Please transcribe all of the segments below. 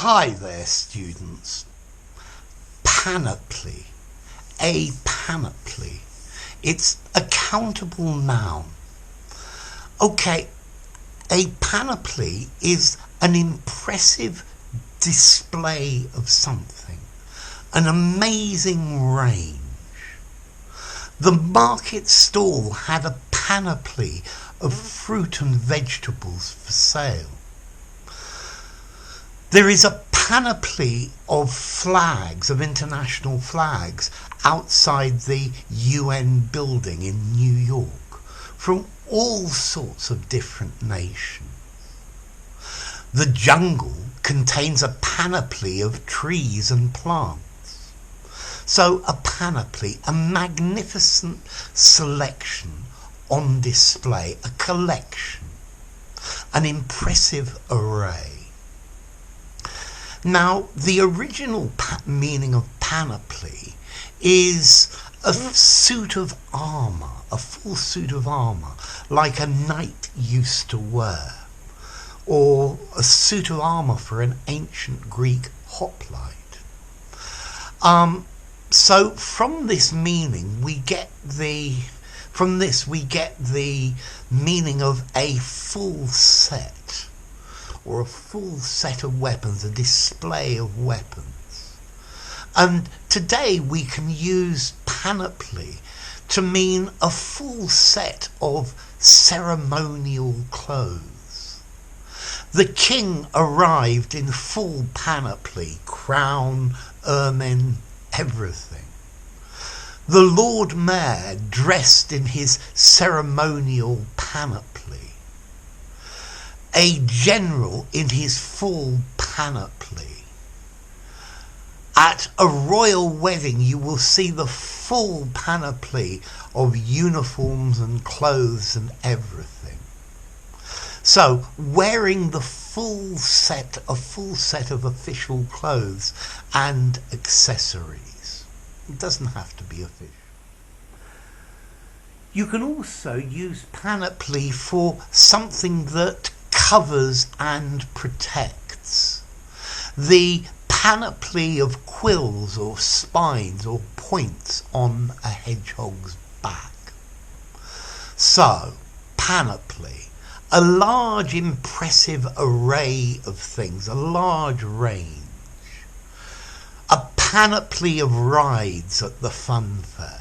Hi there, students. Panoply. A panoply. It's a countable noun. Okay, a panoply is an impressive display of something, an amazing range. The market stall had a panoply of fruit and vegetables for sale. There is a panoply of flags, of international flags, outside the UN building in New York, from all sorts of different nations. The jungle contains a panoply of trees and plants. So a panoply, a magnificent selection on display, a collection, an impressive array. Now, the original meaning of panoply is a suit of armour, a full suit of armour, like a knight used to wear, or a suit of armour for an ancient Greek hoplite. So from this meaning we get the meaning of a full set, or a full set of weapons, a display of weapons. And today we can use panoply to mean a full set of ceremonial clothes. The king arrived in full panoply, crown, ermine, everything. The Lord Mayor dressed in his ceremonial panoply. A general in his full panoply. At a royal wedding you will see the full panoply of uniforms and clothes and everything. So wearing the full set of official clothes and accessories. It doesn't have to be official. You can also use panoply for something that covers and protects. The panoply of quills or spines or points on a hedgehog's back. So, panoply, a large impressive array of things, a large range. A panoply of rides at the fun fair.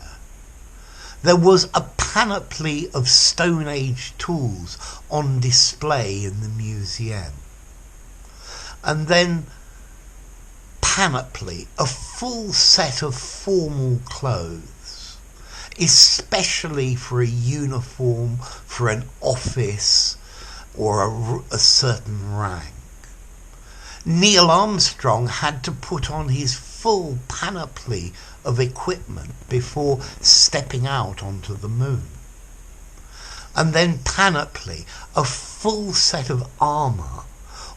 There was a panoply of Stone Age tools on display in the museum. And then panoply, a full set of formal clothes, especially for a uniform, for an office or a certain rank. Neil Armstrong had to put on his full panoply of equipment before stepping out onto the moon. And then panoply, a full set of armour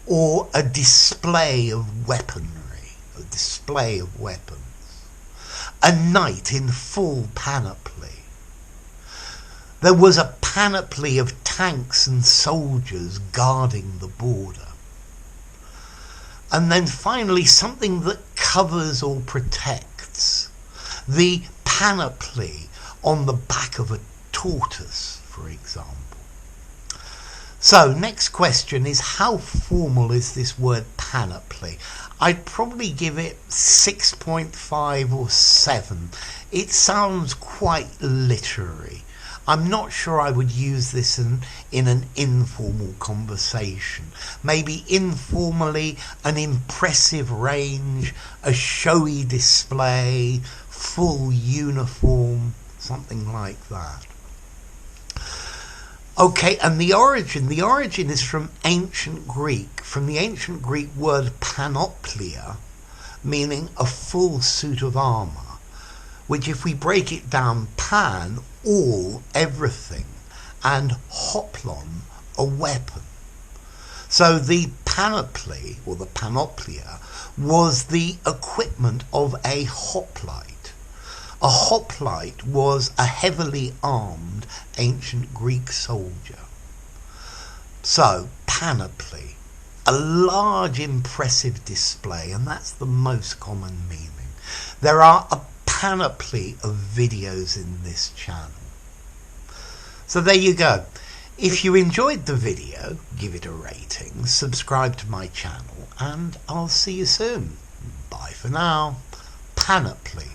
or a display of weaponry, a display of weapons. A knight in full panoply. There was a panoply of tanks and soldiers guarding the border. And then finally something that covers or protects. The panoply on the back of a tortoise, for example. So next question is, how formal is this word panoply? I'd probably give it 6.5 or 7. It sounds quite literary. I'm not sure I would use this in an informal conversation. Maybe informally, an impressive range, a showy display, full uniform, something like that. Okay, and the origin is from ancient Greek, from the ancient Greek word panoplia, meaning a full suit of armour, which if we break it down, pan, all, everything, and hoplon, a weapon. So the panoply, or the panoplia, was the equipment of a hoplite. A hoplite was a heavily armed ancient Greek soldier. So, panoply. a large impressive display, and that's the most common meaning. There are a panoply of videos in this channel. So there you go. If you enjoyed the video, give it a rating, subscribe to my channel, and I'll see you soon. Bye for now. Panoply.